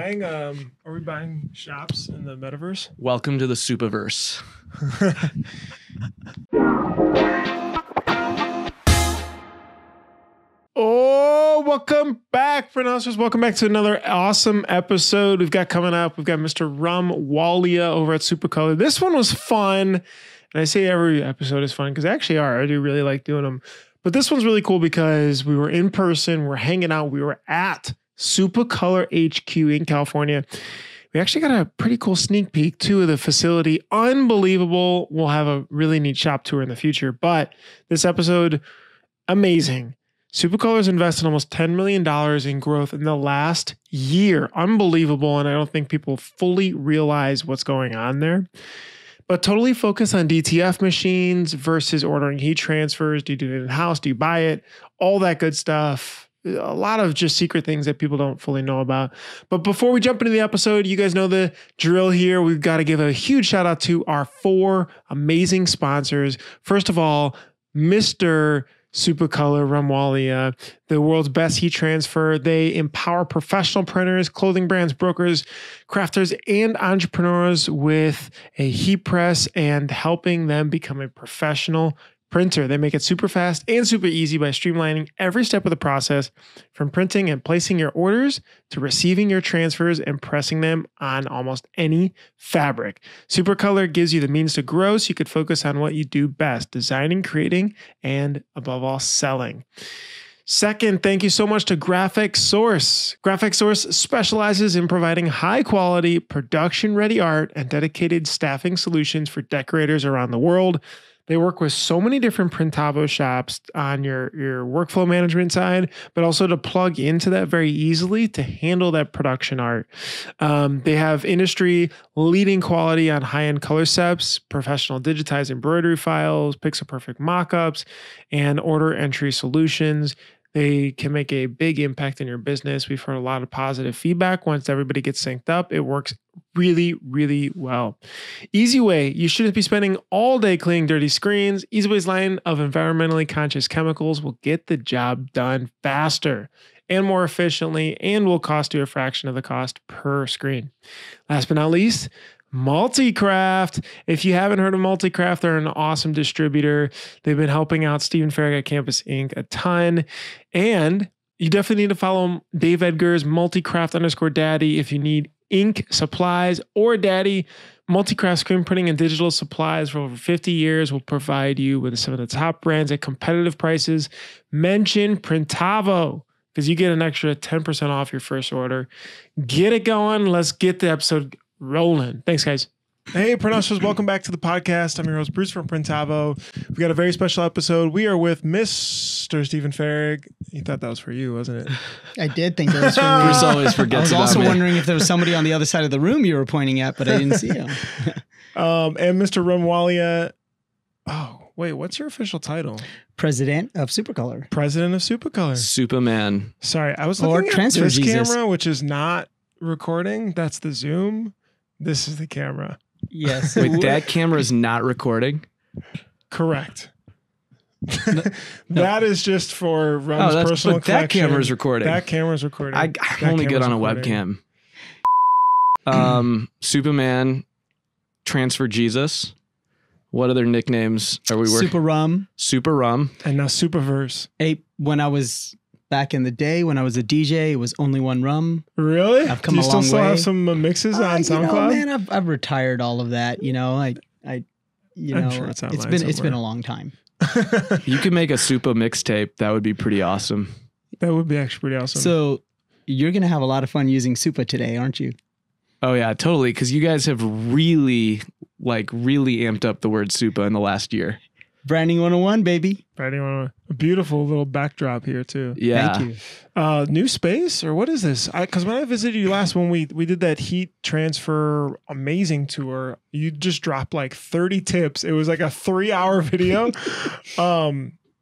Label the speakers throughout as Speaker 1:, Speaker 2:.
Speaker 1: Are we buying shops in the metaverse?
Speaker 2: Welcome to the Supaverse.
Speaker 1: Oh, welcome back, pronouncers. Welcome back to another awesome episode we've got coming up. We've got Mr. Rum Walia over at Supacolor. This one was fun. And I say every episode is fun because they actually are. I do really like doing them. But this one's really cool because we were in person. We're hanging out. We were at Supacolor HQ in California. We actually got a pretty cool sneak peek too of the facility. Unbelievable. We'll have a really neat shop tour in the future. But this episode, amazing. Supacolor's invested almost $10 million in growth in the last year. Unbelievable. And I don't think people fully realize what's going on there. But totally focused on DTF machines versus ordering heat transfers. Do you do it in-house? Do you buy it? All that good stuff. A lot of just secret things that people don't fully know about. But before we jump into the episode, you guys know the drill here. We've got to give a huge shout out to our 4 amazing sponsors. First of all, Mr. Supacolor Ramwalia, the world's best heat transfer. They empower professional printers, clothing brands, brokers, crafters, and entrepreneurs with a heat press and helping them become a professional printer. They make it super fast and super easy by streamlining every step of the process, from printing and placing your orders to receiving your transfers and pressing them on almost any fabric. Supacolor gives you the means to grow so you could focus on what you do best: designing, creating, and above all, selling. Second, thank you so much to Graphic Source. Graphic Source specializes in providing high-quality, production-ready art and dedicated staffing solutions for decorators around the world. They work with so many different Printavo shops on your workflow management side, but also to plug into that very easily to handle that production art. They have industry leading quality on high-end color sets, professional digitized embroidery files, pixel-perfect mockups, and order entry solutions. They can make a big impact in your business. We've heard a lot of positive feedback. Once everybody gets synced up, it works really, really well. EasyWay, you shouldn't be spending all day cleaning dirty screens. EasyWay's line of environmentally conscious chemicals will get the job done faster and more efficiently, and will cost you a fraction of the cost per screen. Last but not least, Multicraft. If you haven't heard of Multicraft, they're an awesome distributor. They've been helping out Stephen Farragut at Campus Inc. a ton. And you definitely need to follow Dave Edgar's Multicraft_daddy if you need ink supplies or daddy. Multicraft screen printing and digital supplies for over 50 years will provide you with some of the top brands at competitive prices. Mention Printavo because you get an extra 10% off your first order. Get it going. Let's get the episode rolling. Thanks, guys. Hey, pronouncers, welcome back to the podcast. I'm your host, Bruce from Printavo. We've got a very special episode. We are with Mr. Stephen Farragut. You thought that was for you, wasn't it?
Speaker 3: I did think that was for me.
Speaker 2: Bruce always forgets about me.
Speaker 3: I was also wondering if there was somebody on the other side of the room you were pointing at, but I didn't see him.
Speaker 1: And Mr. Ramwalia. Oh, wait, what's your official title?
Speaker 3: President of Supacolor.
Speaker 1: President of Supacolor.
Speaker 2: Superman.
Speaker 1: Sorry, I was looking at this camera, which is not recording. That's the Zoom. This is the camera.
Speaker 3: Yes.
Speaker 2: Wait, that camera is not recording?
Speaker 1: Correct. That is just for Rum's personal collection.
Speaker 2: That camera is recording.
Speaker 1: That camera is recording.
Speaker 2: I'm only good on a webcam. Superman, Transfer Jesus. What other nicknames are we working?
Speaker 3: Super Rum.
Speaker 2: Super Rum.
Speaker 1: And now Supaverse.
Speaker 3: When I was back in the day, when I was a DJ, it was only one rum.
Speaker 1: Really?
Speaker 3: I've come a long way.
Speaker 1: Do you still have some mixes on SoundCloud?
Speaker 3: Man, I've retired all of that. You know, I'm sure it's been a long time.
Speaker 2: You could make a Supa mixtape. That would be pretty awesome.
Speaker 1: That would be actually pretty awesome.
Speaker 3: So you're gonna have a lot of fun using Supa today, aren't you?
Speaker 2: Oh yeah, totally. Because you guys have really amped up the word Supa in the last year.
Speaker 3: Branding 101, baby.
Speaker 1: Branding 101. A beautiful little backdrop here too.
Speaker 2: Yeah.
Speaker 3: Thank you.
Speaker 1: New space, or what is this? Because when I visited you last, when we did that heat transfer amazing tour, you just dropped like 30 tips. It was like a 3-hour video.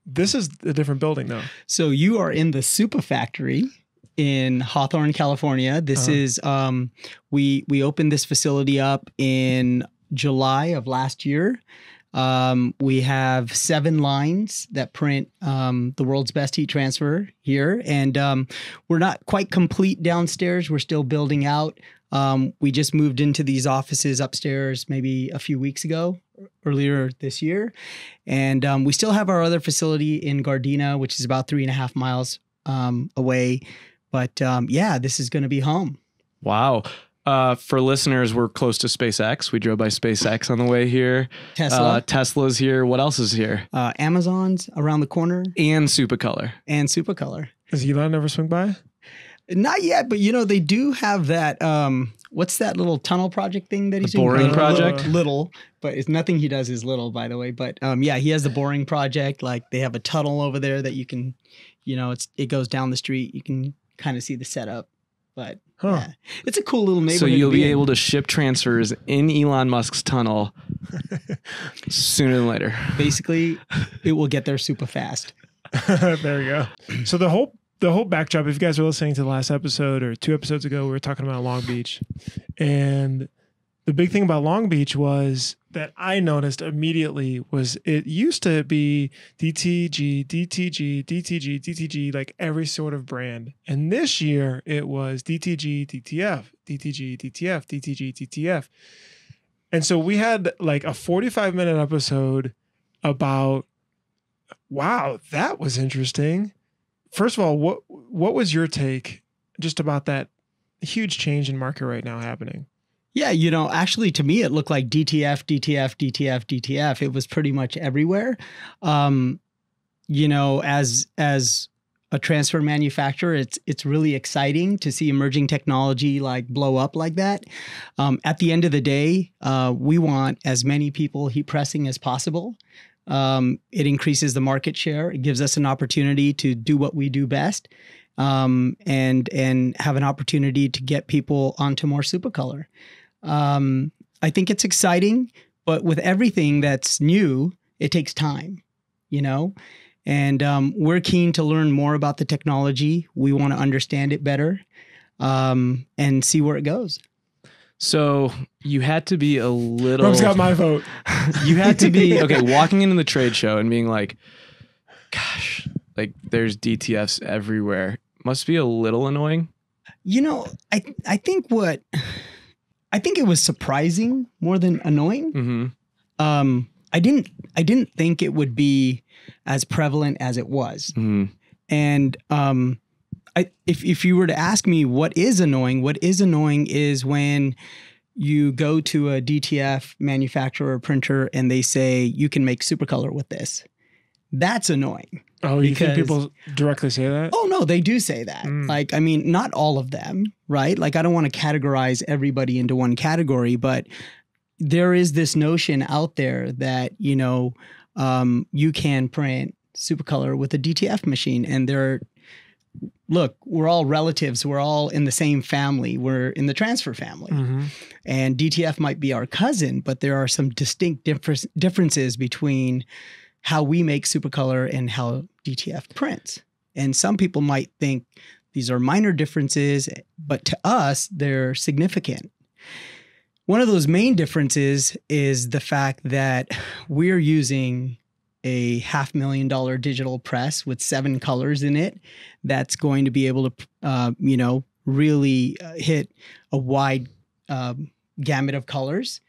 Speaker 1: This is a different building though.
Speaker 3: So you are in the Supa factory in Hawthorne, California. This is we opened this facility up in July of last year. We have 7 lines that print the world's best heat transfer here. And we're not quite complete downstairs. We're still building out. We just moved into these offices upstairs maybe a few weeks ago, earlier this year. And we still have our other facility in Gardena, which is about 3.5 miles away. But yeah, this is going to be home.
Speaker 2: Wow. For listeners, we're close to SpaceX. We drove by SpaceX on the way here. Tesla's here. What else is here?
Speaker 3: Amazon's around the corner.
Speaker 2: And Supacolor.
Speaker 1: Does Elon ever swing by?
Speaker 3: Not yet, but they do have that. What's that little tunnel project thing that he's
Speaker 2: doing? Boring project?
Speaker 3: Little, but it's nothing he does is little, by the way. But yeah, he has the boring project. Like they have a tunnel over there that you can, it goes down the street. You can kind of see the setup. But yeah, it's a cool little neighborhood.
Speaker 2: So you'll be able to ship transfers in Elon Musk's tunnel sooner than later.
Speaker 3: Basically, it will get there super fast.
Speaker 1: There we go. So the whole backdrop, if you guys were listening to the last episode or 2 episodes ago, we were talking about Long Beach. And the big thing about Long Beach was that I noticed immediately was it used to be DTG, DTG, DTG, DTG, like every sort of brand. And this year it was DTG, DTF, DTG, DTF, DTG, DTF. And so we had like a 45-minute episode about, wow, that was interesting. First of all, what was your take just about that huge change in market right now happening?
Speaker 3: Yeah, actually to me, it looked like DTF, DTF, DTF, DTF. It was pretty much everywhere. As a transfer manufacturer, it's really exciting to see emerging technology like blow up like that. At the end of the day, we want as many people heat pressing as possible. It increases the market share. It gives us an opportunity to do what we do best, and have an opportunity to get people onto more Supacolor. I think it's exciting, but with everything that's new, it takes time, and we're keen to learn more about the technology. We want to understand it better, and see where it goes.
Speaker 2: So you had to be a little...
Speaker 1: Rob's got my vote.
Speaker 2: You had to be, walking into the trade show and being like, gosh, like there's DTFs everywhere. Must be a little annoying.
Speaker 3: I think it was surprising more than annoying.
Speaker 2: Mm-hmm.
Speaker 3: I didn't think it would be as prevalent as it was.
Speaker 2: Mm-hmm.
Speaker 3: And if you were to ask me what is annoying is when you go to a DTF manufacturer or printer and they say you can make Supacolor with this. That's annoying.
Speaker 1: Oh, you think people directly say that?
Speaker 3: Oh, no, they do say that. Like, I mean, not all of them, right? Like, I don't want to categorize everybody into one category, but there is this notion out there that, you can print Supacolor with a DTF machine. And look, we're all relatives. We're all in the same family. We're in the transfer family.
Speaker 1: Mm-hmm.
Speaker 3: And DTF might be our cousin, but there are some distinct differences between how we make Supacolor and how DTF prints. And some people might think these are minor differences, but to us, they're significant. One of those main differences is the fact that we're using a $500,000 digital press with 7 colors in it that's going to be able to, really hit a wide gamut of colors.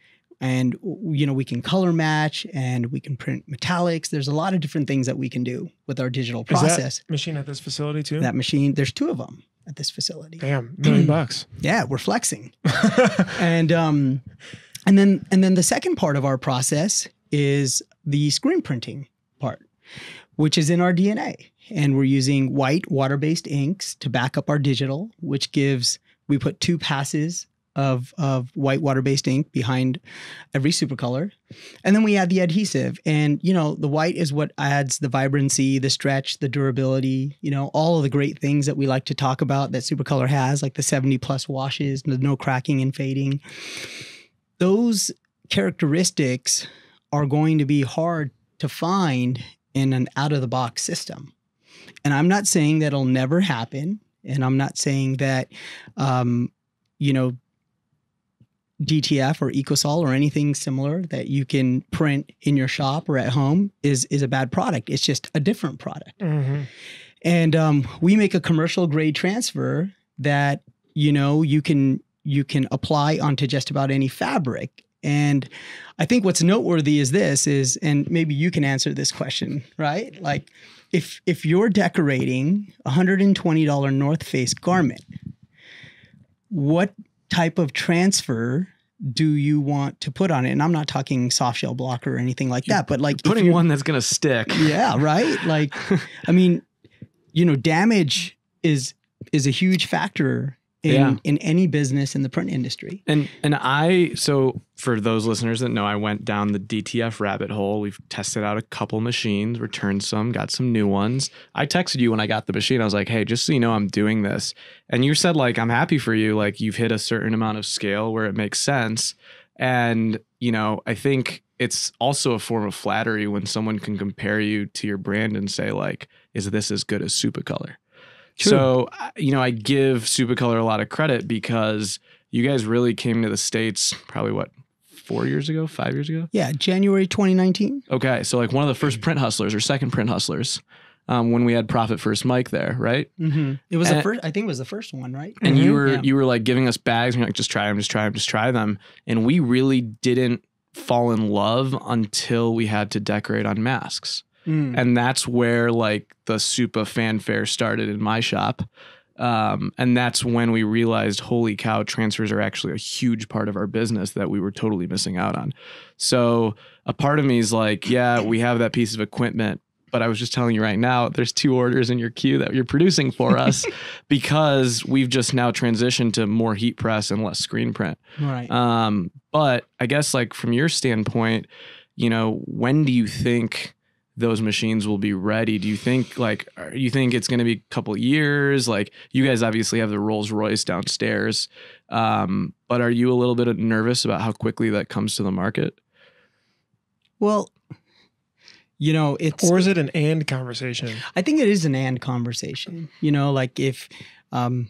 Speaker 3: And, we can color match and we can print metallics. There's a lot of different things that we can do with our digital process.
Speaker 1: Is that machine at this facility too?
Speaker 3: That machine, there's 2 of them at this facility.
Speaker 1: Damn, $1 million.
Speaker 3: Yeah, we're flexing. And then the second part of our process is the screen printing part, which is in our DNA. And we're using white water-based inks to back up our digital, which we put 2 passes of white water-based ink behind every Supacolor. And then we add the adhesive. And, the white is what adds the vibrancy, the stretch, the durability, all of the great things that we like to talk about that Supacolor has, like the 70+ washes, the no cracking and fading. Those characteristics are going to be hard to find in an out-of-the-box system. And I'm not saying that it'll never happen. And I'm not saying that, DTF or EcoSol or anything similar that you can print in your shop or at home is a bad product. It's just a different product.
Speaker 1: Mm-hmm.
Speaker 3: And we make a commercial grade transfer that, you know, you can apply onto just about any fabric. And I think what's noteworthy is and maybe you can answer this question, right? Like if you're decorating a $120 North Face garment, what type of transfer do you want to put on it? And I'm not talking soft shell blocker or anything like that, but like
Speaker 2: putting one that's going to stick.
Speaker 3: Yeah, right? Like, I mean, you know, damage is a huge factor in any business in the print industry.
Speaker 2: So for those listeners that know, I went down the DTF rabbit hole. We've tested out a couple machines, returned some, got some new ones. I texted you when I got the machine. I was like, hey, just so you know, I'm doing this. And you said, like, I'm happy for you. Like, you've hit a certain amount of scale where it makes sense. And, you know, I think it's also a form of flattery when someone can compare you to your brand and say, like, is this as good as Supacolor? True. So, you know, I give Supacolor a lot of credit because you guys really came to the States probably, 5 years ago?
Speaker 3: Yeah, January 2019.
Speaker 2: Okay, so like one of the first print hustlers or second print hustlers when we had Profit First Mike there, right?
Speaker 3: Mm-hmm. It was the first, I think it was the first one, right?
Speaker 2: And you were like giving us bags and you're like, just try them. And we really didn't fall in love until we had to decorate on masks. And that's where like the Supa fanfare started in my shop. And that's when we realized, holy cow, transfers are actually a huge part of our business that we were totally missing out on. So a part of me is like, yeah, we have that piece of equipment, but I was just telling you right now, there's 2 orders in your queue that you're producing for us because we've just now transitioned to more heat press and less screen print.
Speaker 3: Right.
Speaker 2: But I guess like from your standpoint, you know, when do you think those machines will be ready? Do you think it's going to be a couple of years? Like you guys obviously have the Rolls Royce downstairs. But are you a little bit nervous about how quickly that comes to the market? Well, you know,
Speaker 1: or is it an and conversation?
Speaker 3: I think it is an and conversation. You know, like if, you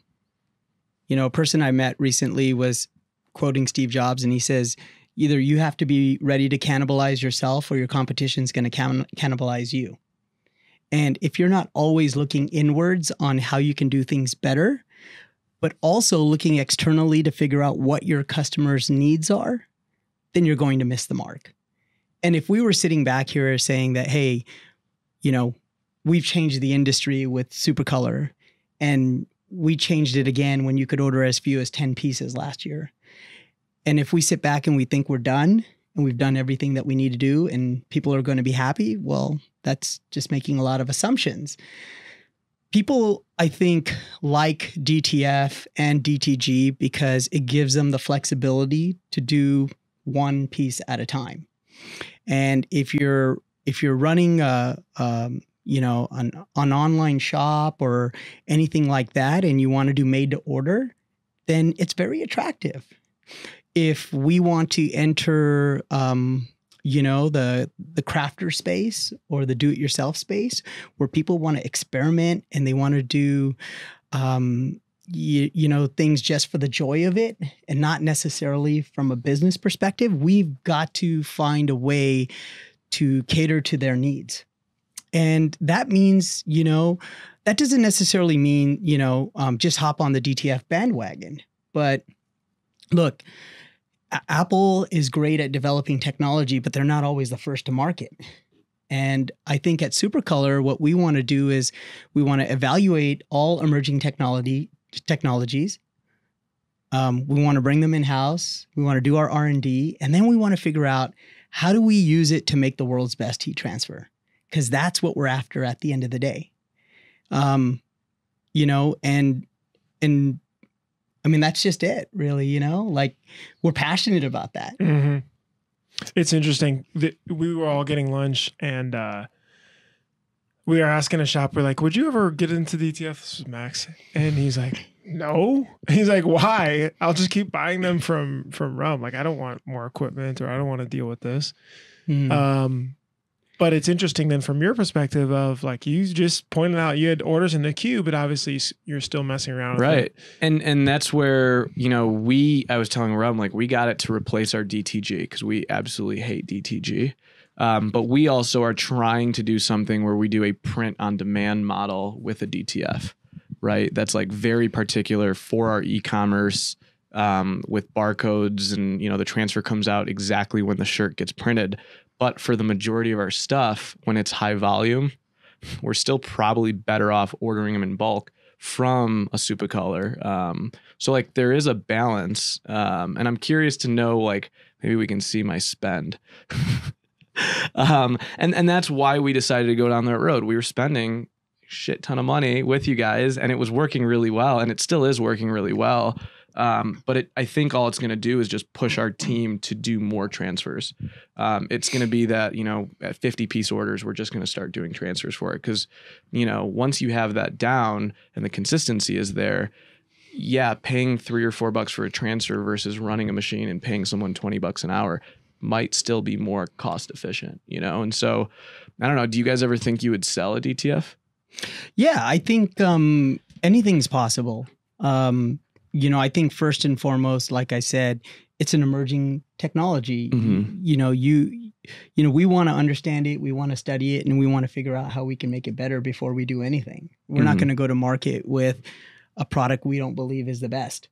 Speaker 3: know, a person I met recently was quoting Steve Jobs and he says, either you have to be ready to cannibalize yourself or your competition's going to cannibalize you. And if you're not always looking inwards on how you can do things better, but also looking externally to figure out what your customers' needs are, then you're going to miss the mark. And if we were sitting back here saying that, hey, you know, we've changed the industry with Supacolor and we changed it again when you could order as few as 10 pieces last year. And if we sit back and we think we're done and we've done everything that we need to do and people are going to be happy, well, that's just making a lot of assumptions. People, I think, like DTF and DTG because it gives them the flexibility to do one piece at a time. And if you're running you know, an online shop or anything like that, and you want to do made to order, then it's very attractive. If we want to enter, you know, the crafter space or the do-it-yourself space where people want to experiment and they want to do, you know, things just for the joy of it and not necessarily from a business perspective, we've got to find a way to cater to their needs. And that means, you know, that doesn't necessarily mean, you know, just hop on the DTF bandwagon. But look, Apple is great at developing technology, but they're not always the first to market. And I think at Supacolor, what we want to do is we want to evaluate all emerging technologies. We want to bring them in-house. We want to do our R&D. And then we want to figure out how do we use it to make the world's best heat transfer? Because that's what we're after at the end of the day. You know, and I mean, that's just it, really, you know, like we're passionate about that.
Speaker 1: Mm-hmm. It's interesting that we were all getting lunch and we were asking a shopper, like, would you ever get into DTF? This was Max. And he's like, no. He's like, why? I'll just keep buying them from Rum. Like, I don't want more equipment or I don't want to deal with this. Mm-hmm. But it's interesting then from your perspective of like you just pointed out you had orders in the queue, but obviously you're still messing around with
Speaker 2: right.
Speaker 1: it.
Speaker 2: And that's where, I was telling Rob, like we got it to replace our DTG because we absolutely hate DTG. But we also are trying to do something where we do a print on demand model with a DTF, right? That's like very particular for our e-commerce with barcodes and, the transfer comes out exactly when the shirt gets printed. But for the majority of our stuff, when it's high volume, we're still probably better off ordering them in bulk from a Supacolor. So like there is a balance. And I'm curious to know, like, maybe we can see my spend. And that's why we decided to go down that road. We were spending a shit ton of money with you guys and it was working really well. And it still is working really well. But I think all it's going to do is just push our team to do more transfers. It's going to be that, at 50 piece orders, we're just going to start doing transfers for it. Cause once you have that down and the consistency is there, yeah, paying $3 or $4 for a transfer versus running a machine and paying someone $20 an hour might still be more cost efficient, And so I don't know, do you guys ever think you would sell a DTF?
Speaker 3: Yeah, I think, anything's possible. I think first and foremost, like I said, it's an emerging technology. Mm-hmm. We want to understand it, we want to study it, and we want to figure out how we can make it better before we do anything. We're not going to go to market with a product we don't believe is the best.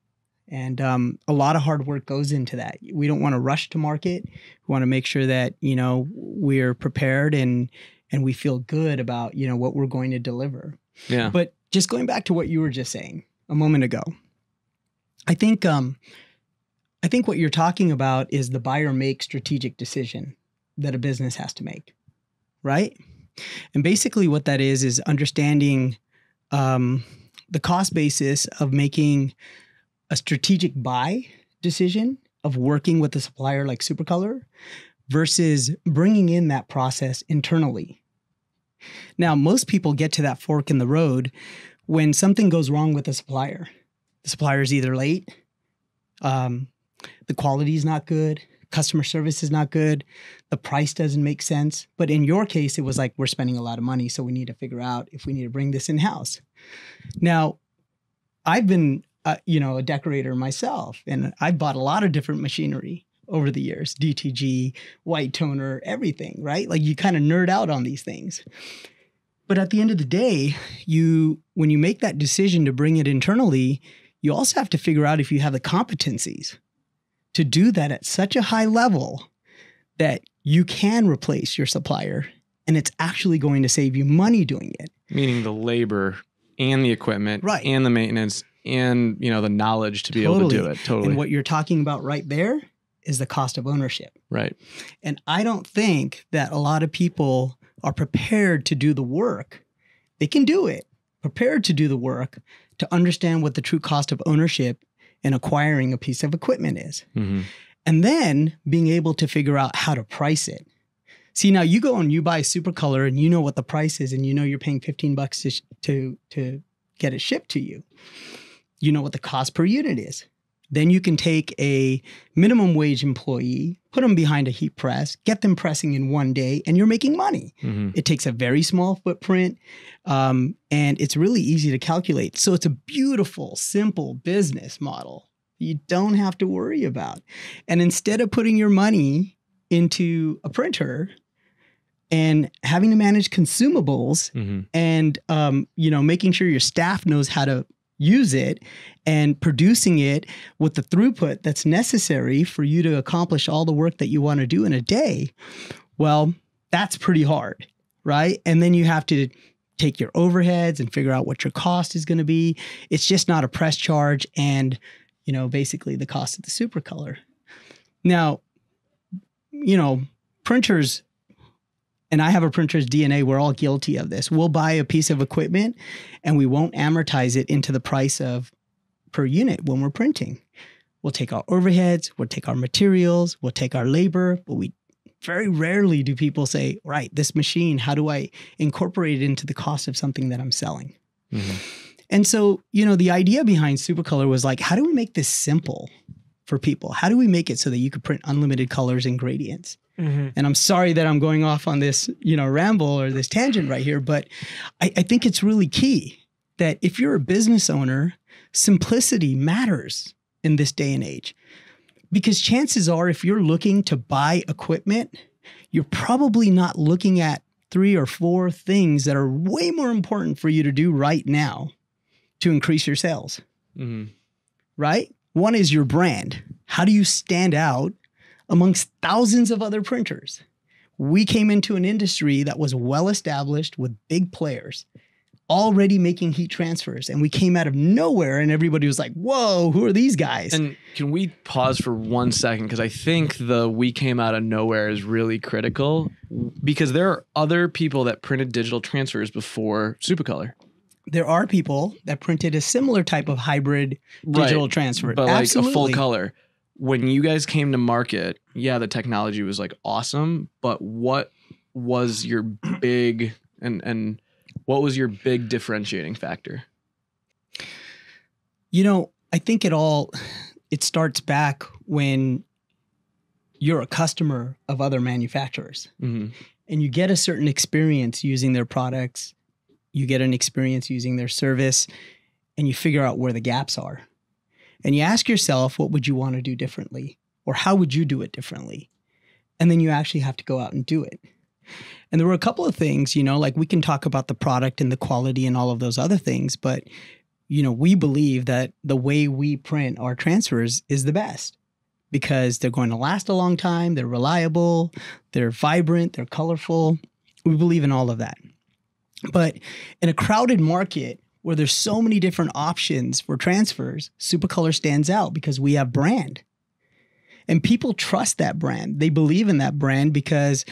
Speaker 3: And a lot of hard work goes into that. We don't want to rush to market. We want to make sure that, we're prepared and we feel good about, what we're going to deliver.
Speaker 2: Yeah.
Speaker 3: But just going back to what you were just saying a moment ago, I think what you're talking about is the buy or make strategic decision that a business has to make, right? And basically what that is understanding the cost basis of making a strategic buy decision of working with a supplier like Supacolor versus bringing in that process internally. Now, most people get to that fork in the road when something goes wrong with the supplier. The supplier is either late, the quality is not good, customer service is not good, the price doesn't make sense. But in your case, it was like, we're spending a lot of money, so we need to figure out if we need to bring this in-house. Now, I've been, a decorator myself, and I've bought a lot of different machinery over the years, DTG, white toner, everything, right? Like you kind of nerd out on these things. But at the end of the day, when you make that decision to bring it internally, you also have to figure out if you have the competencies to do that at such a high level that you can replace your supplier and it's actually going to save you money doing it.
Speaker 2: Meaning the labor and the equipment,
Speaker 3: right,
Speaker 2: and the maintenance and, the knowledge to be able to do it. Totally.
Speaker 3: And what you're talking about right there is the cost of ownership.
Speaker 2: Right.
Speaker 3: And I don't think that a lot of people are prepared to do the work. They can do it, prepared to do the work to understand what the true cost of ownership in acquiring a piece of equipment is. Mm-hmm. And then being able to figure out how to price it. See, now you go and you buy Supacolor and you know what the price is and you know you're paying $15 to get it shipped to you. You know what the cost per unit is. Then you can take a minimum wage employee, put them behind a heat press, get them pressing in one day, and you're making money. Mm-hmm. It takes a very small footprint, and it's really easy to calculate. So it's a beautiful, simple business model you don't have to worry about. And instead of putting your money into a printer and having to manage consumables, mm-hmm, and making sure your staff knows how to use it and producing it with the throughput that's necessary for you to accomplish all the work that you want to do in a day, well, that's pretty hard, right? And then you have to take your overheads and figure out what your cost is going to be. It's just not a press charge and, basically the cost of the Supacolor. Now, printers, and I have a printer's DNA, we're all guilty of this. We'll buy a piece of equipment and we won't amortize it into the price of per unit when we're printing. We'll take our overheads, we'll take our materials, we'll take our labor, but we very rarely do people say, right, this machine, how do I incorporate it into the cost of something that I'm selling? Mm-hmm. And so, the idea behind Supacolor was like, how do we make this simple? for people? How do we make it so that you could print unlimited colors and gradients? And I'm sorry that I'm going off on this, ramble or this tangent right here, but I think it's really key that if you're a business owner, simplicity matters in this day and age. Because chances are, if you're looking to buy equipment, you're probably not looking at 3 or 4 things that are way more important for you to do right now to increase your sales. Right? One is your brand. How do you stand out amongst thousands of other printers? We came into an industry that was well established with big players already making heat transfers, and we came out of nowhere and everybody was like, whoa, who are these guys?
Speaker 2: And can we pause for 1 second? Because I think we came out of nowhere is really critical, because there are other people that printed digital transfers before Supacolor.
Speaker 3: There are people that printed a similar type of hybrid digital transfer.
Speaker 2: But
Speaker 3: Absolutely.
Speaker 2: like a full color. When you guys came to market, yeah, the technology was like awesome, but what was your big and what was your big differentiating factor?
Speaker 3: I think it starts back when you're a customer of other manufacturers and you get a certain experience using their products, you get an experience using their service, and you figure out where the gaps are. And you ask yourself, what would you want to do differently? Or how would you do it differently? And then you actually have to go out and do it. And there were a couple of things, like we can talk about the product and the quality and all of those other things, but, we believe that the way we print our transfers is the best because they're going to last a long time, they're reliable, they're vibrant, they're colorful. We believe in all of that. But in a crowded market where there's so many different options for transfers, Supacolor stands out because we have brand. And people trust that brand. They believe in that brand because,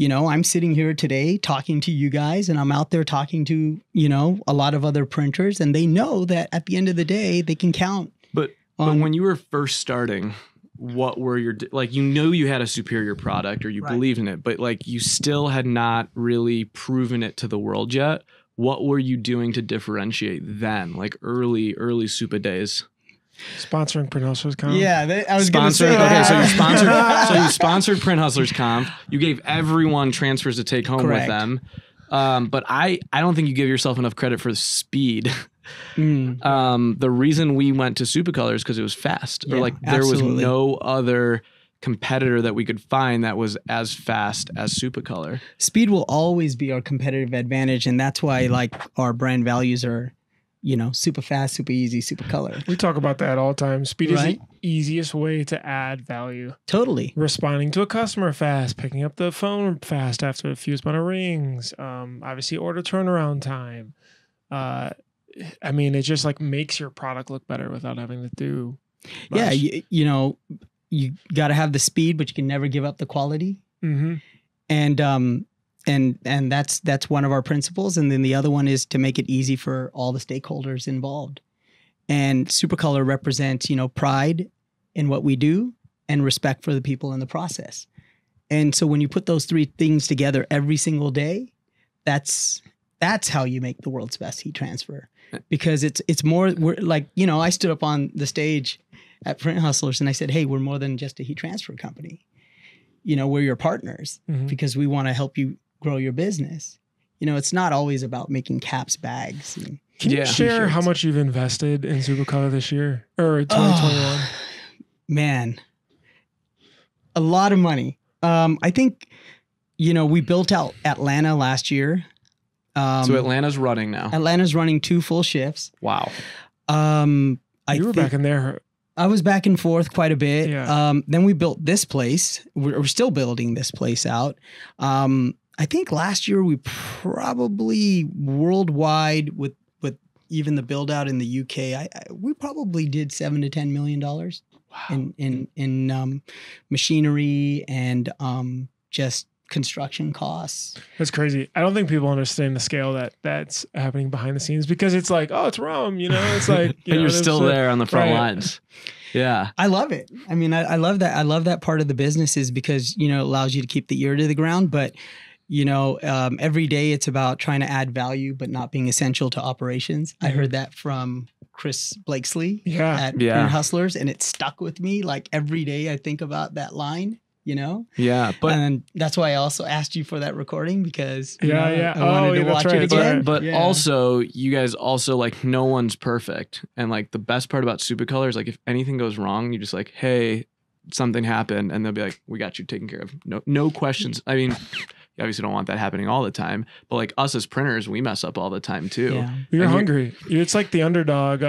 Speaker 3: I'm sitting here today talking to you guys and I'm out there talking to, a lot of other printers, and they know that at the end of the day, they can count.
Speaker 2: But when you were first starting, what were your, you had a superior product or you believed in it, but you still had not really proven it to the world yet. What were you doing to differentiate then, early Supa days?
Speaker 1: Sponsoring Print Hustlers Conf.
Speaker 3: Yeah, I was going to say
Speaker 2: that. Okay, so you sponsored Print Hustlers Conf. You gave everyone transfers to take home with them. But I don't think you give yourself enough credit for the speed. The reason we went to Supacolor is because it was fast.
Speaker 3: Yeah,
Speaker 2: or there was no other competitor that we could find that was as fast as Supacolor.
Speaker 3: Speed will always be our competitive advantage, and that's why our brand values are super fast, super easy, super color.
Speaker 1: We talk about that all the time. Speed is the easiest way to add value.
Speaker 3: Totally. Responding
Speaker 1: to a customer fast, picking up the phone fast after a fuse button rings. Obviously, order turnaround time. It just makes your product look better without having to do much.
Speaker 3: Yeah, you got to have the speed, but you can never give up the quality. And that's one of our principles. And then the other one is to make it easy for all the stakeholders involved. And Supacolor represents, pride in what we do and respect for the people in the process. And so when you put those 3 things together every single day, that's how you make the world's best heat transfer. Because it's more, I stood up on the stage at Print Hustlers and I said, hey, we're more than just a heat transfer company. We're your partners because we want to help you grow your business. It's not always about making caps, bags.
Speaker 1: Can you share how much you've invested in Supacolor this year or 2021?
Speaker 3: Man, a lot of money. I think, we built out Atlanta last year.
Speaker 2: So Atlanta's running now.
Speaker 3: Atlanta's running 2 full shifts.
Speaker 2: Wow.
Speaker 1: You were back in there.
Speaker 3: I was back and forth quite a bit.
Speaker 1: Yeah.
Speaker 3: Then we built this place. We're still building this place out. I think last year we probably worldwide with even the build out in the UK, we probably did $7 to $10 million in machinery and just construction costs.
Speaker 1: That's crazy. I don't think people understand the scale that's happening behind the scenes because it's it's Rum, it's
Speaker 2: and you're still there on the front lines. Yeah.
Speaker 3: I love it. I love that. I love that part of the business is because, it allows you to keep the ear to the ground, but every day it's about trying to add value, but not being essential to operations. I heard that from Chris Blakesley
Speaker 1: Yeah.
Speaker 3: at Print Hustlers, and it stuck with me. Like every day I think about that line, you know?
Speaker 2: Yeah. But
Speaker 3: and that's why I also asked you for that recording because I
Speaker 1: that's
Speaker 3: wanted to watch it again.
Speaker 2: But also, you guys also like no one's perfect. And like the best part about Supacolor is like if anything goes wrong, you just like, hey, something happened, and they'll be like, we got you taken care of. No questions. I mean, you obviously don't want that happening all the time, but like us as printers, we mess up all the time too.
Speaker 3: Yeah.
Speaker 1: You're hungry. It's like the underdog,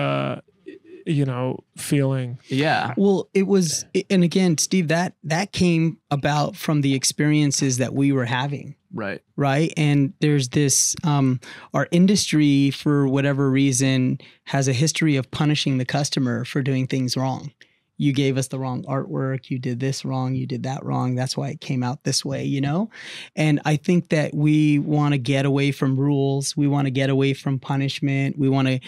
Speaker 1: feeling.
Speaker 2: Yeah.
Speaker 3: Well, it was, and again, Steve, that came about from the experiences that we were having.
Speaker 2: Right.
Speaker 3: Right. And there's this, our industry, for whatever reason, has a history of punishing the customer for doing things wrong. You gave us the wrong artwork. You did this wrong. You did that wrong. That's why it came out this way, you know? And I think that we want to get away from rules. We want to get away from punishment. We want to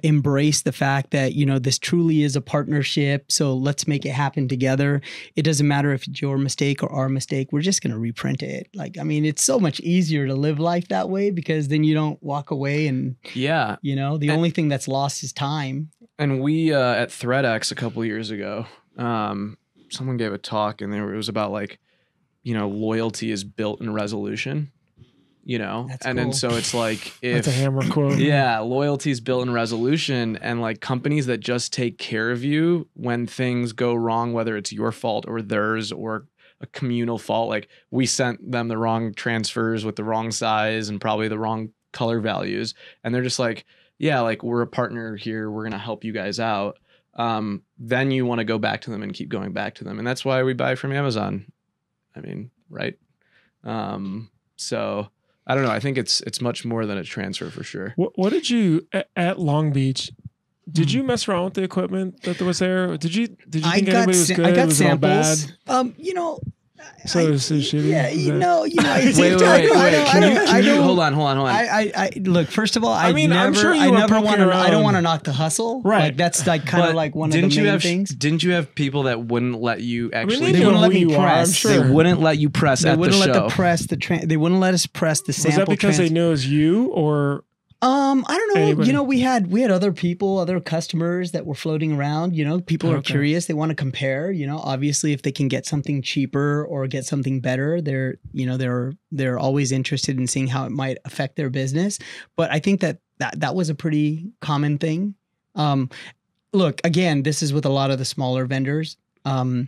Speaker 3: embrace the fact that, this truly is a partnership. So let's make it happen together. It doesn't matter if it's your mistake or our mistake. We're just going to reprint it. It's so much easier to live life that way because then you don't walk away and, the only thing that's lost is time.
Speaker 2: And we, at ThreadX a couple of years ago, someone gave a talk and it was about like, loyalty is built in resolution,
Speaker 3: That's
Speaker 2: and
Speaker 3: cool.
Speaker 2: then so it's like
Speaker 1: That's a hammer quote.
Speaker 2: Yeah, loyalty is built in resolution, and like companies that just take care of you when things go wrong, whether it's your fault or theirs or a communal fault, like we sent them the wrong transfers with the wrong size and probably the wrong color values, and they're just like, yeah, like we're a partner here, we're gonna help you guys out. Then you want to go back to them and keep going back to them, and that's why we buy from Amazon. I mean, right? So I don't know. I think it's much more than a transfer for sure.
Speaker 1: What did you at Long Beach? Did you mess around with the equipment that was there? Did you think anybody was good?
Speaker 3: I got
Speaker 1: was it all
Speaker 3: samples.
Speaker 1: bad? So shitty.
Speaker 3: Yeah,
Speaker 2: Hold on.
Speaker 3: I look. First of all,
Speaker 1: I'm sure you were poking around.
Speaker 3: I don't want to knock the hustle.
Speaker 1: Right.
Speaker 3: Like that's like kind of like one of the main things.
Speaker 2: Didn't you have people that wouldn't let you actually?
Speaker 3: They wouldn't let me press.
Speaker 1: I'm sure.
Speaker 2: They wouldn't let you press at the show.
Speaker 3: They wouldn't let us press the sample.
Speaker 1: Was that because they knew it was you or?
Speaker 3: I don't know.
Speaker 1: Anybody?
Speaker 3: We had other people, other customers that were floating around. People are curious. They want to compare. Obviously, if they can get something cheaper or get something better, they're always interested in seeing how it might affect their business. But I think that was a pretty common thing. Look, again, this is with a lot of the smaller vendors. I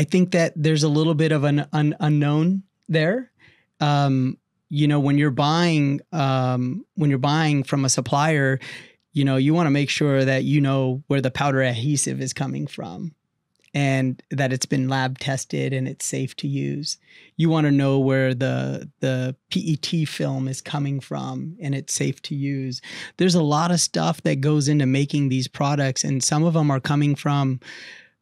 Speaker 3: think that there's a little bit of an unknown there. When you're buying from a supplier, you want to make sure that where the powder adhesive is coming from and that it's been lab tested and it's safe to use. You want to know where the PET film is coming from and it's safe to use. There's a lot of stuff that goes into making these products, and some of them are coming from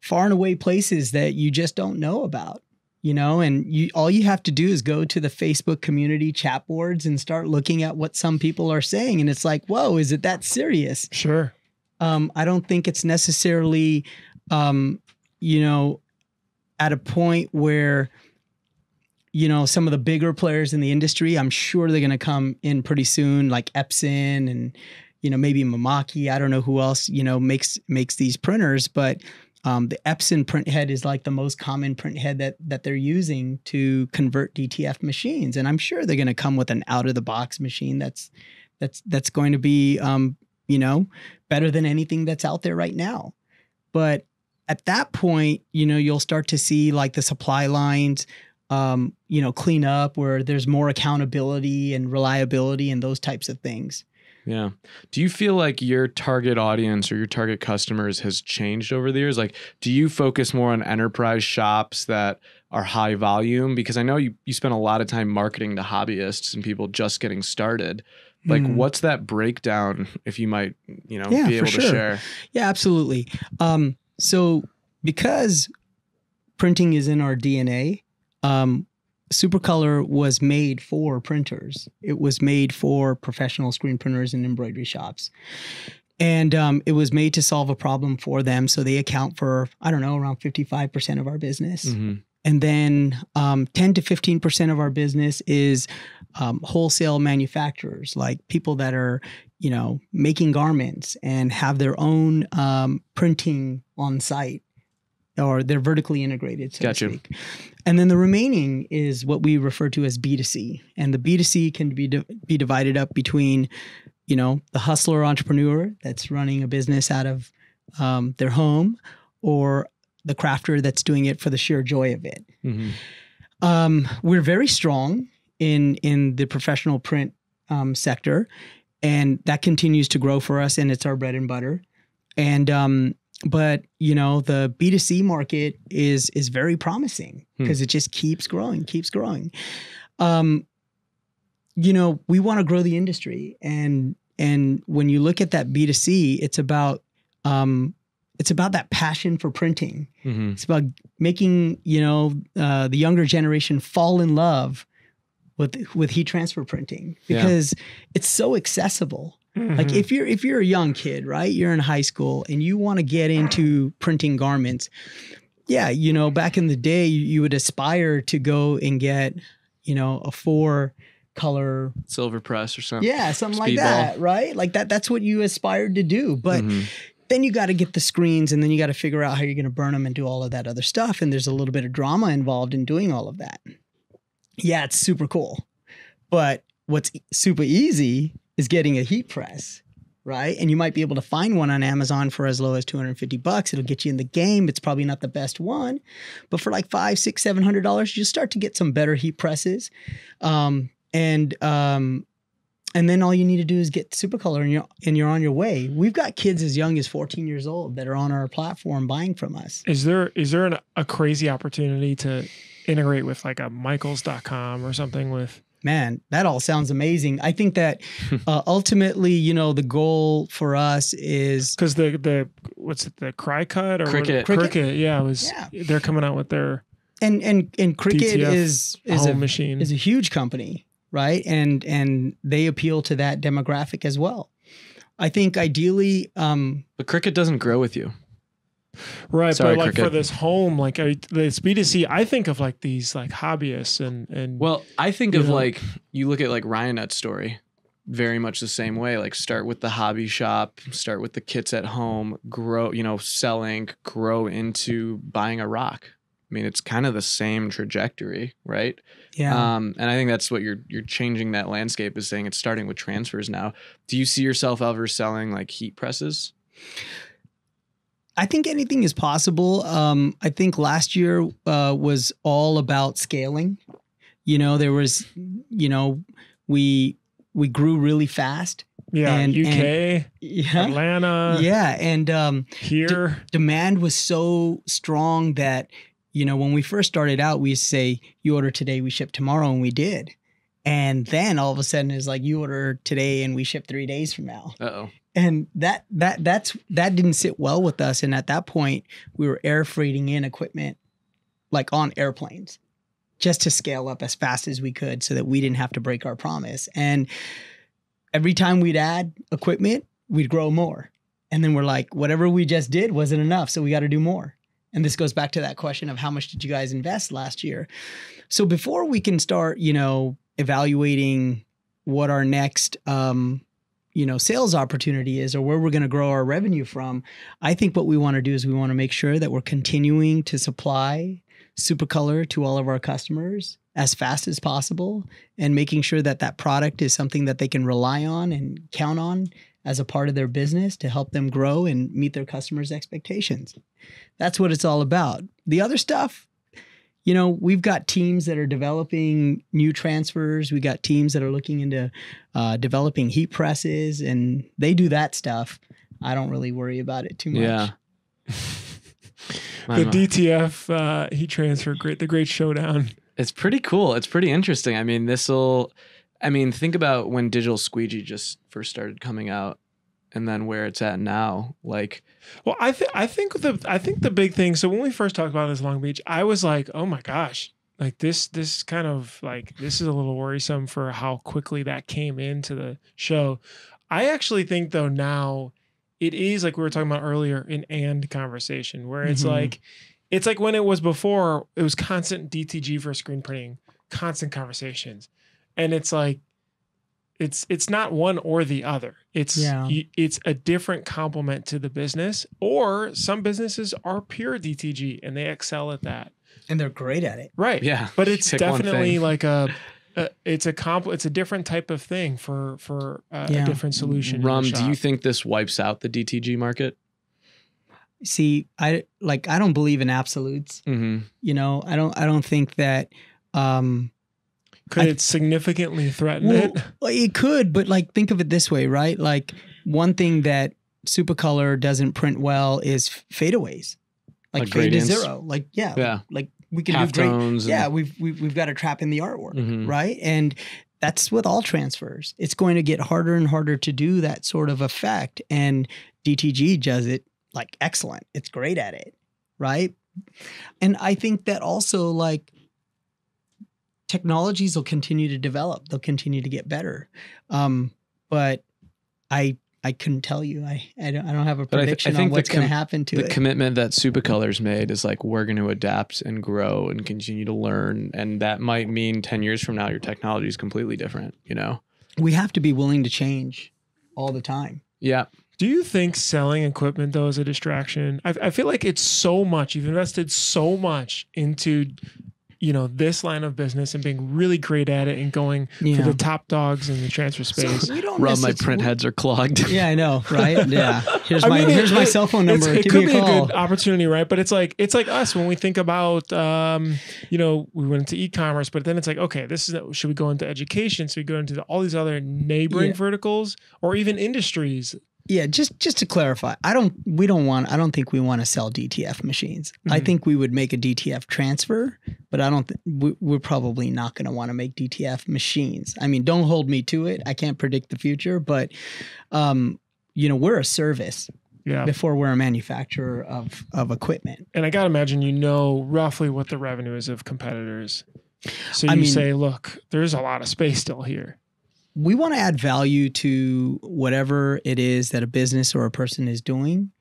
Speaker 3: far and away places that you just don't know about. And all you have to do is go to the Facebook community chat boards and start looking at what some people are saying. And it's like, whoa, is it that serious?
Speaker 1: Sure.
Speaker 3: I don't think it's necessarily, at a point where, some of the bigger players in the industry, I'm sure they're going to come in pretty soon, like Epson and, maybe Mamaki. I don't know who else, makes these printers, but the Epson print head is like the most common print head that they're using to convert DTF machines. And I'm sure they're going to come with an out of the box machine that's going to be, better than anything that's out there right now. But at that point, you'll start to see like the supply lines, clean up where there's more accountability and reliability and those types of things.
Speaker 2: Yeah. Do you feel like your target audience or your target customers has changed over the years? Like, do you focus more on enterprise shops that are high volume? Because I know you spend a lot of time marketing to hobbyists and people just getting started. Like, what's that breakdown, if you might, be able to share?
Speaker 3: Yeah, absolutely. So because printing is in our DNA, Supacolor was made for printers. It was made for professional screen printers and embroidery shops. And it was made to solve a problem for them. So they account for, around 55% of our business. Mm-hmm. And then 10 to 15% of our business is wholesale manufacturers, like people that are, making garments and have their own printing on site, or they're vertically integrated, so to speak. And then the remaining is what we refer to as B2C. And the B2C can be divided up between, the hustler entrepreneur that's running a business out of their home, or the crafter that's doing it for the sheer joy of it. We're very strong in the professional print sector, and that continues to grow for us, and it's our bread and butter. And but the B2C market is very promising because it just keeps growing. We want to grow the industry, and when you look at that B2C, it's about that passion for printing. It's about making the younger generation fall in love with heat transfer printing, because it's so accessible. Like if you're a young kid, right? You're in high school and you want to get into printing garments. Yeah, back in the day, you would aspire to go and get, a 4-color
Speaker 2: silver press or something.
Speaker 3: Yeah, something like that, right? Like that's what you aspired to do. But then you got to get the screens, and then you got to figure out how you're going to burn them and do all of that other stuff. And there's a little bit of drama involved in doing all of that. Yeah, it's super cool. But what's super easy is getting a heat press, right? And you might be able to find one on Amazon for as low as $250. It'll get you in the game. It's probably not the best one, but for like $500, $600, $700, you start to get some better heat presses. And then all you need to do is get Supacolor, and you're on your way. We've got kids as young as 14 years old that are on our platform buying from us.
Speaker 1: Is there a crazy opportunity to integrate with like a Michaels.com or something with?
Speaker 3: Man, that all sounds amazing. I think that ultimately, the goal for us is
Speaker 1: because the what's it, the Cry Cut or
Speaker 2: Cricut?
Speaker 1: Cricut, they're coming out with their
Speaker 3: and Cricut
Speaker 1: DTF
Speaker 3: is a
Speaker 1: machine.
Speaker 3: Is a huge company, right? And they appeal to that demographic as well. I think ideally,
Speaker 2: but Cricut doesn't grow with you.
Speaker 1: Right,
Speaker 2: Sorry,
Speaker 1: but like
Speaker 2: Cricut.
Speaker 1: for this home, like this B2C, I think of like these like hobbyists and
Speaker 2: Well, I think of like, you look at like Ryanette's story, very much the same way. Like start with the hobby shop, start with the kits at home, grow, selling, grow into buying a rock. I mean, it's kind of the same trajectory, right?
Speaker 3: Yeah.
Speaker 2: And I think that's what you're changing that landscape, is saying it's starting with transfers now. Do you see yourself ever selling like heat presses?
Speaker 3: I think anything is possible. I think last year was all about scaling. There was, we grew really fast.
Speaker 1: Yeah,
Speaker 3: and,
Speaker 1: UK, Atlanta.
Speaker 3: Yeah, and
Speaker 1: here.
Speaker 3: Demand was so strong that, when we first started out, we say, you order today, we ship tomorrow, and we did. And then all of a sudden it's like, you order today and we ship 3 days from now.
Speaker 2: Uh-oh.
Speaker 3: And that didn't sit well with us. And at that point, we were air freighting in equipment like on airplanes just to scale up as fast as we could so that we didn't have to break our promise. And every time we'd add equipment, we'd grow more. And then we're like, whatever we just did wasn't enough, so we got to do more. And this goes back to that question of how much did you guys invest last year? So before we can start, evaluating what our next sales opportunity is, or where we're going to grow our revenue from, I think what we want to do is we want to make sure that we're continuing to supply Supacolor to all of our customers as fast as possible, and making sure that that product is something that they can rely on and count on as a part of their business to help them grow and meet their customers' expectations. That's what it's all about. The other stuff, we've got teams that are developing new transfers. We got teams that are looking into developing heat presses, and they do that stuff. I don't really worry about it too much.
Speaker 2: Yeah.
Speaker 1: The DTF heat transfer, the great Showdown.
Speaker 2: It's pretty cool. It's pretty interesting. I mean, think about when digital squeegee just first started coming out, and then where it's at now. Like,
Speaker 1: well, I think the big thing. So when we first talked about this Long Beach, I was like, oh my gosh, like this kind of like, this is a little worrisome for how quickly that came into the show. I actually think though now it is, like we were talking about earlier, an and conversation where it's like when it was before, it was constant DTG for screen printing, constant conversations. And it's like, it's not one or the other. It's a different complement to the business, or some businesses are pure DTG and they excel at that.
Speaker 3: And they're great at it.
Speaker 1: Right.
Speaker 2: Yeah.
Speaker 1: But it's definitely like it's a different type of thing for a different solution.
Speaker 2: Rum, do you think this wipes out the DTG market?
Speaker 3: See, I don't believe in absolutes.
Speaker 2: Mm-hmm.
Speaker 3: You know, I don't think that.
Speaker 1: Could it significantly threaten it?
Speaker 3: Well, it could, but like think of it this way, right? Like one thing that Supacolor doesn't print well is fadeaways, like fade to zero. Like like we can
Speaker 2: half
Speaker 3: do great.
Speaker 2: Tones
Speaker 3: we've got a trap in the artwork,
Speaker 2: mm-hmm.
Speaker 3: right? And that's with all transfers. It's going to get harder and harder to do that sort of effect, and DTG does it like excellent. It's great at it, right? And I think that also like technologies will continue to develop. They'll continue to get better. But I couldn't tell you. I don't have a prediction on what's going to happen to it.
Speaker 2: The commitment that Supacolor's made is like, we're going to adapt and grow and continue to learn. And that might mean 10 years from now, your technology is completely different, you know?
Speaker 3: We have to be willing to change all the time.
Speaker 2: Yeah.
Speaker 1: Do you think selling equipment, though, is a distraction? I feel like it's so much. You've invested so much into, you know, this line of business and being really great at it and going for the top dogs in the transfer space.
Speaker 3: So
Speaker 2: my print heads are clogged.
Speaker 3: Yeah, I know, right? Yeah. Here's my cell phone number.
Speaker 1: It could be a good opportunity, right? But it's like us when we think about, you know, we went into e-commerce, but then it's like, okay, should we go into education? Should we go into all these other neighboring verticals or even industries?
Speaker 3: Yeah, just to clarify, I don't think we want to sell DTF machines. Mm-hmm. I think we would make a DTF transfer, but we're probably not going to want to make DTF machines. I mean, don't hold me to it. I can't predict the future, but you know, we're a service before we're a manufacturer of equipment.
Speaker 1: And I got to imagine you know roughly what the revenue is of competitors. So you say, look, there's a lot of space still here.
Speaker 3: We want to add value to whatever it is that a business or a person is doing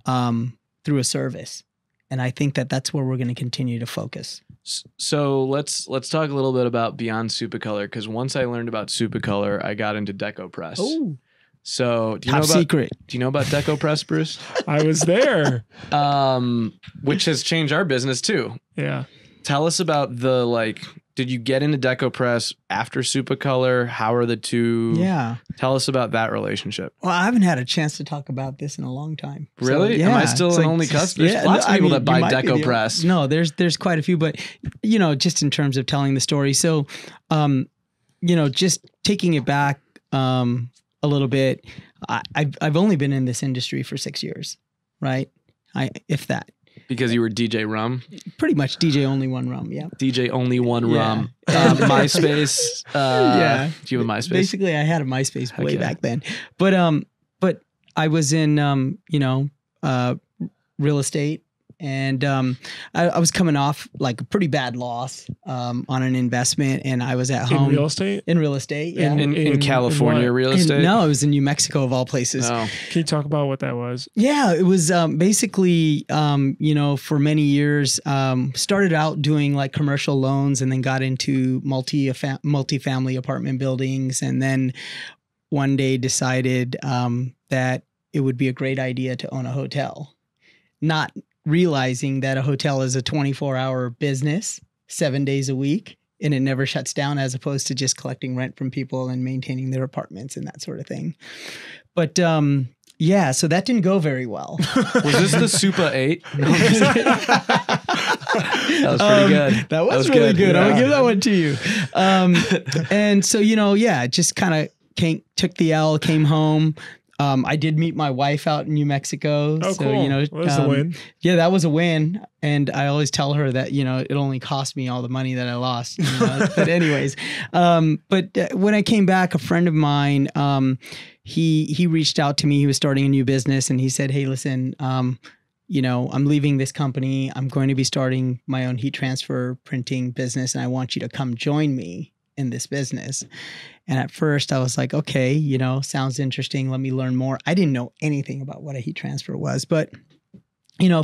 Speaker 3: through a service. And I think that that's where we're going to continue to focus.
Speaker 2: So let's talk a little bit about beyond Supacolor, because once I learned about Supacolor, I got into Deco Press.
Speaker 3: Oh,
Speaker 2: so do
Speaker 3: you
Speaker 2: know about Deco Press, Bruce?
Speaker 1: I was there.
Speaker 2: Which has changed our business too.
Speaker 1: Yeah.
Speaker 2: Tell us about did you get into Deco Press after Supacolor? How are the two?
Speaker 3: Yeah.
Speaker 2: Tell us about that relationship.
Speaker 3: Well, I haven't had a chance to talk about this in a long time.
Speaker 2: Really?
Speaker 3: So,
Speaker 2: Am I still an only customer? There's lots of people that buy Deco Press.
Speaker 3: No, there's quite a few, but you know, just in terms of telling the story. So, you know, just taking it back a little bit, I've only been in this industry for 6 years, right? If that.
Speaker 2: Because you were DJ Rum?
Speaker 3: Pretty much DJ Only One Rum, yeah.
Speaker 2: DJ Only One Rum. MySpace.
Speaker 3: Yeah.
Speaker 2: Do you have a MySpace?
Speaker 3: Basically, I had a MySpace way back then. But I was in, you know, real estate. And I was coming off like a pretty bad loss on an investment, and I was at home.
Speaker 1: In real estate?
Speaker 3: In real estate, yeah.
Speaker 2: In California real estate?
Speaker 3: No, it was in New Mexico of all places.
Speaker 2: Oh.
Speaker 1: Can you talk about what that was?
Speaker 3: Yeah, it was basically, you know, for many years, started out doing like commercial loans and then got into multifamily apartment buildings. And then one day decided that it would be a great idea to own a hotel. Not realizing that a hotel is a 24-hour business, 7 days a week, and it never shuts down, as opposed to just collecting rent from people and maintaining their apartments and that sort of thing. But yeah, so that didn't go very well.
Speaker 2: Was this the Supa 8? That was pretty good.
Speaker 3: That was really good.
Speaker 2: Yeah.
Speaker 3: I'm gonna give that one to you. And so, you know, yeah, just kind of took the L, came home. I did meet my wife out in New Mexico.
Speaker 1: Oh,
Speaker 3: so,
Speaker 1: cool.
Speaker 3: You know,
Speaker 1: That was a win.
Speaker 3: Yeah, that was a win. And I always tell her that, you know, it only cost me all the money that I lost. You know? But anyways, but when I came back, a friend of mine, he reached out to me. He was starting a new business, and he said, hey, listen, you know, I'm leaving this company. I'm going to be starting my own heat transfer printing business, and I want you to come join me in this business. And at first I was like, okay, you know, sounds interesting. Let me learn more. I didn't know anything about what a heat transfer was, but you know,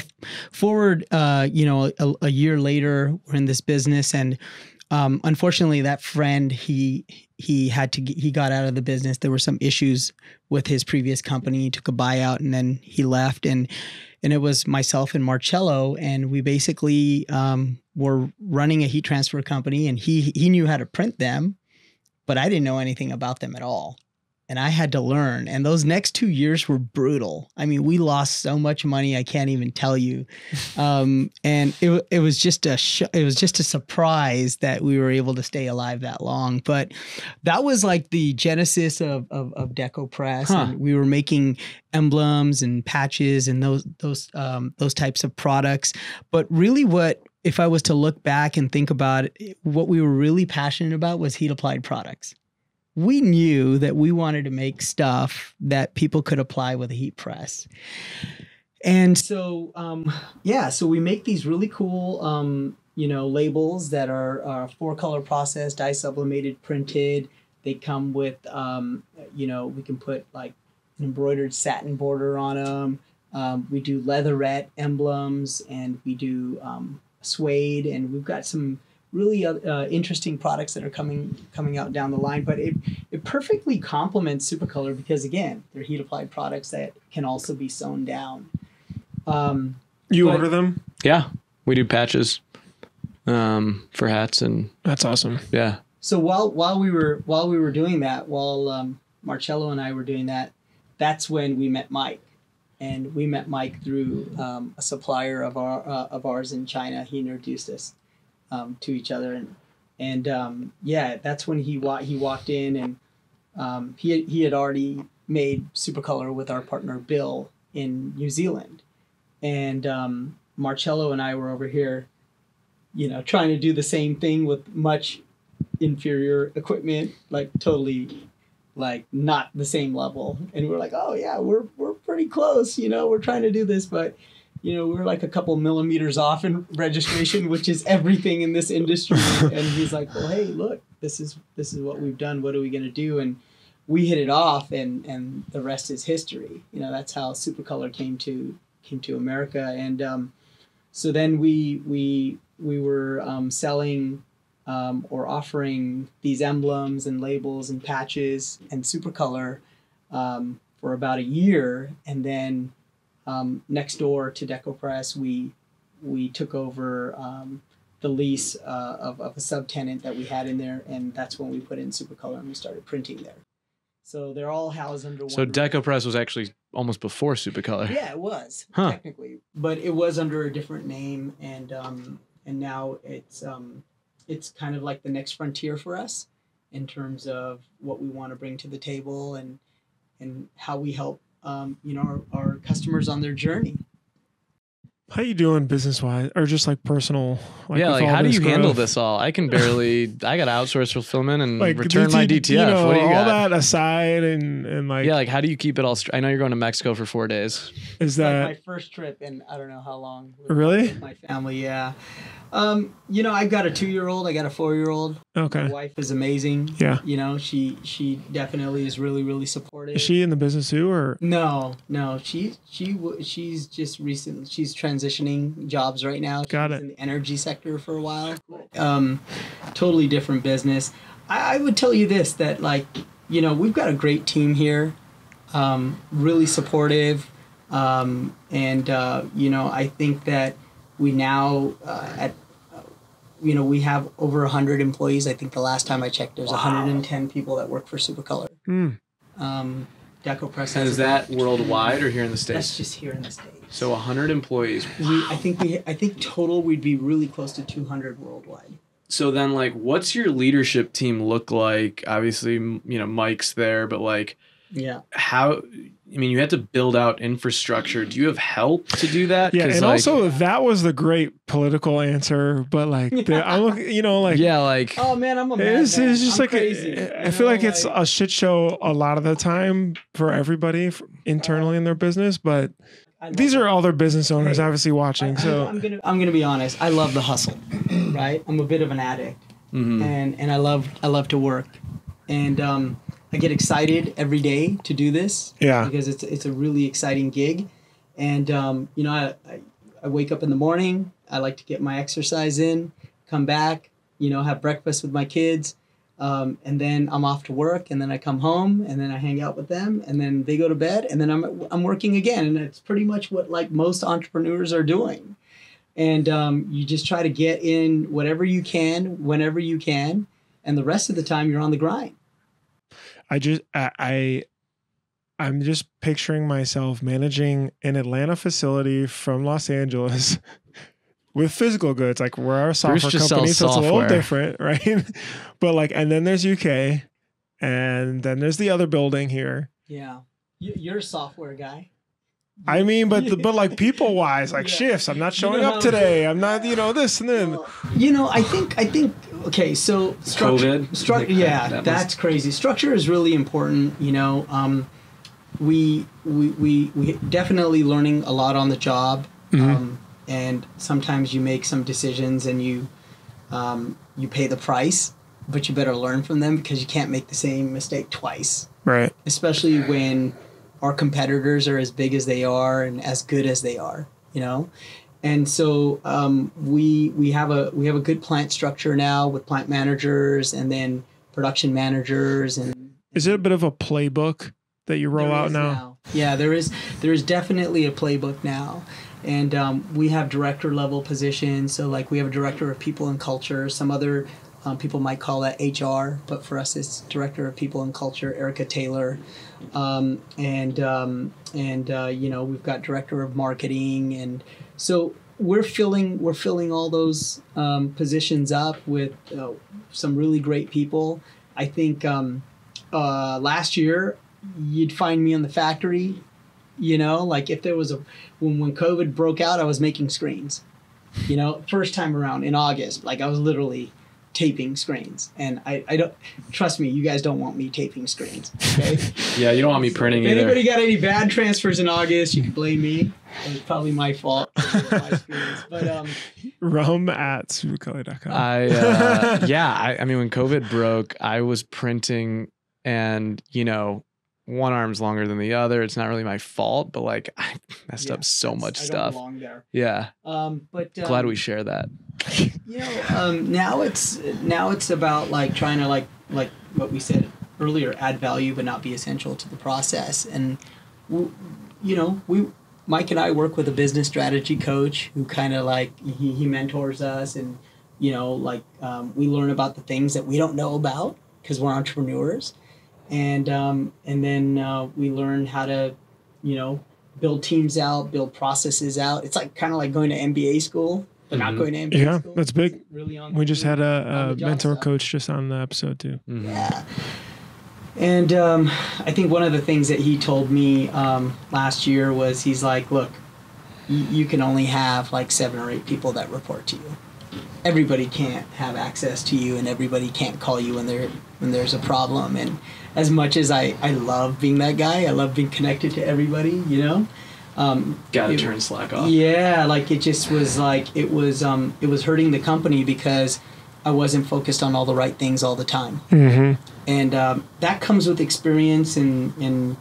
Speaker 3: forward, you know, a year later, we're in this business, and Unfortunately, that friend, he got out of the business. There were some issues with his previous company. He took a buyout and then he left. And it was myself and Marcello, and we basically were running a heat transfer company, and he knew how to print them, but I didn't know anything about them at all. And I had to learn. And those next 2 years were brutal. I mean, we lost so much money, I can't even tell you. And it was just a surprise that we were able to stay alive that long. But that was like the genesis of Deco Press.
Speaker 2: Huh.
Speaker 3: And we were making emblems and patches and those types of products. But really, if I was to look back and think about it, what we were really passionate about was heat applied products. We knew that we wanted to make stuff that people could apply with a heat press. And so, so we make these really cool, labels that are 4-color processed, dye sublimated, printed. They come with, we can put like an embroidered satin border on them. We do leatherette emblems, and we do suede, and we've got some really interesting products that are coming out down the line. But it perfectly complements Supacolor because, again, they're heat applied products that can also be sewn down.
Speaker 1: You order them?
Speaker 2: Yeah, we do patches for hats, and
Speaker 1: that's awesome.
Speaker 2: Yeah.
Speaker 3: So while we were doing that, while Marcello and I were doing that, that's when we met Mike. And we met Mike through a supplier of ours in China. He introduced us to each other, and that's when he walked in, and he had already made Supacolor with our partner Bill in New Zealand, and Marcello and I were over here, trying to do the same thing with much inferior equipment, like totally, like not the same level, and we're like, oh yeah, we're pretty close, we're trying to do this, but. We're like a couple millimeters off in registration, which is everything in this industry. And he's like, well, hey, look, this is what we've done. What are we going to do? And we hit it off, and the rest is history. That's how Supacolor came to America. And so then we were selling or offering these emblems and labels and patches and Supacolor for about a year, and then next door to Deco Press, we took over the lease of a subtenant that we had in there, and that's when we put in Supacolor and we started printing there. So they're all housed under one.
Speaker 2: So Deco Press was actually almost before Supacolor.
Speaker 3: Yeah, it was technically, but it was under a different name, and now it's kind of like the next frontier for us in terms of what we want to bring to the table and how we help our customers on their journey.
Speaker 1: How you doing business-wise, or just like personal?
Speaker 2: How do you handle this all? I can barely. I got to outsource fulfillment and return my DTF. What do you got?
Speaker 1: All that aside, and like
Speaker 2: how do you keep it all? I know you're going to Mexico for 4 days.
Speaker 1: Is that
Speaker 3: like my first trip in I don't know how long?
Speaker 1: Really?
Speaker 3: With my family, yeah. I've got a 2-year-old. I got a 4-year-old.
Speaker 1: Okay.
Speaker 3: My wife is amazing.
Speaker 1: Yeah.
Speaker 3: She definitely is really, really supportive.
Speaker 1: Is she in the business too, or?
Speaker 3: No. She's just recently. She's transitioning jobs right now.
Speaker 1: Got it.
Speaker 3: In the energy sector for a while. Totally different business. I would tell you this, that we've got a great team here, really supportive, and I think that we now we have over 100 employees. I think the last time I checked, there's 110 people that work for Supacolor. Deco Press.
Speaker 2: And is that worldwide or here in the States?
Speaker 3: That's just here in the States.
Speaker 2: So 100 employees.
Speaker 3: I think total we'd be really close to 200 worldwide.
Speaker 2: So then, what's your leadership team look like? Obviously, Mike's there, but how? I mean, you had to build out infrastructure. Do you have help to do that?
Speaker 1: Yeah, and also that was the great political answer, but I'm looking,
Speaker 3: oh man, I'm a man.
Speaker 1: It's just
Speaker 3: I'm crazy.
Speaker 1: I feel like it's a shit show a lot of the time for everybody internally in their business, but these are all their business owners obviously watching. So
Speaker 3: I'm gonna be honest. I love the hustle, right? I'm a bit of an addict, and I love to work, and I get excited every day to do this.
Speaker 1: Yeah.
Speaker 3: Because it's a really exciting gig, and I wake up in the morning. I like to get my exercise in, come back, have breakfast with my kids. And then I'm off to work, and then I come home, and then I hang out with them, and then they go to bed, and then I'm working again. And it's pretty much what like most entrepreneurs are doing. And you just try to get in whatever you can, whenever you can, and the rest of the time you're on the grind.
Speaker 1: I'm just picturing myself managing an Atlanta facility from Los Angeles with physical goods. Like, we're our software company, so it's a little different, right? But like, and then there's UK, and then there's the other building here.
Speaker 3: Yeah, you're a software guy.
Speaker 1: I mean, but like people wise, like shifts. I'm not showing up today. I'm not, this and then.
Speaker 3: I think. Okay, so structure. That's crazy. Structure is really important. We definitely learning a lot on the job.
Speaker 1: Mm-hmm.
Speaker 3: And sometimes you make some decisions and you pay the price, but you better learn from them, because you can't make the same mistake twice.
Speaker 1: Right.
Speaker 3: Especially when our competitors are as big as they are and as good as they are, And so we have a good plant structure now with plant managers and then production managers. And
Speaker 1: is it a bit of a playbook that you roll out now?
Speaker 3: Yeah, there is definitely a playbook now. And we have director level positions. So like we have a director of people and culture. Some other people might call that HR, but for us it's director of people and culture, Erica Taylor. We've got director of marketing. And so we're filling all those positions up with some really great people. I think last year you'd find me in the factory. Like if there was when COVID broke out, I was making screens, first time around in August, like I was literally taping screens. And I don't, trust me, you guys don't want me taping screens. Okay.
Speaker 2: Yeah. You don't want me printing either.
Speaker 3: If anybody got any bad transfers in August, you can blame me. It's probably my fault. My screens. But
Speaker 1: rum@supacolor.com.
Speaker 2: I mean, when COVID broke, I was printing, and one arm's longer than the other. It's not really my fault, but like I messed up so much stuff. I don't belong there. Yeah. But glad we share that.
Speaker 3: Now it's about like trying to like what we said earlier, add value but not be essential to the process. And Mike and I work with a business strategy coach who kind of like he mentors us, and we learn about the things that we don't know about because we're entrepreneurs. And then we learn how to, build teams out, build processes out. It's like kind of like going to MBA school, but not going to MBA school.
Speaker 1: Yeah, that's big. Really we just had a mentor coach just on the episode too.
Speaker 3: Mm-hmm. Yeah. And I think one of the things that he told me last year was he's like, look, you can only have like 7 or 8 people that report to you. Everybody can't have access to you, and everybody can't call you when there's a problem. And as much as I love being that guy, I love being connected to everybody,
Speaker 2: Gotta turn Slack off.
Speaker 3: Yeah, like it just was like it was hurting the company because I wasn't focused on all the right things all the time.
Speaker 1: Mm-hmm.
Speaker 3: And that comes with experience and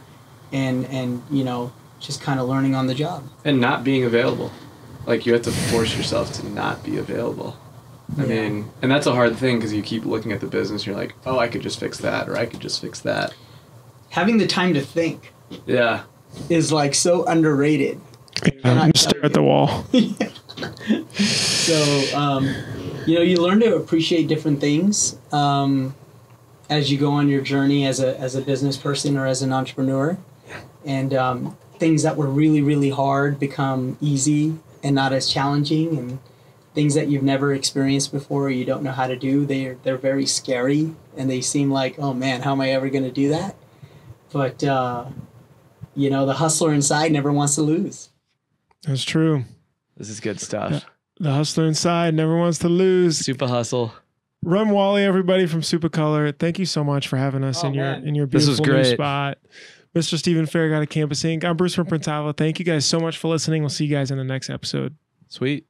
Speaker 3: just kind of learning on the job.
Speaker 2: And not being available. Like you have to force yourself to not be available. I mean, and that's a hard thing because you keep looking at the business and you're like, oh, I could just fix that, or I could just fix that.
Speaker 3: Having the time to think.
Speaker 2: Yeah.
Speaker 3: Is like so underrated.
Speaker 1: Stare at the wall.
Speaker 3: So, you learn to appreciate different things as you go on your journey as a business person or as an entrepreneur. And things that were really, really hard become easy and not as challenging, and things that you've never experienced before or you don't know how to do, they're very scary, and they seem like, oh man, how am I ever going to do that? But the hustler inside never wants to lose.
Speaker 1: That's true.
Speaker 2: This is good stuff.
Speaker 1: The hustler inside never wants to lose.
Speaker 2: Super hustle.
Speaker 1: Rum Wally, everybody from Supacolor, thank you so much for having us in your beautiful new spot. Mr. Stephen Fair got a Campus Inc. I'm Bruce from Printavo. Thank you guys so much for listening. We'll see you guys in the next episode.
Speaker 2: Sweet.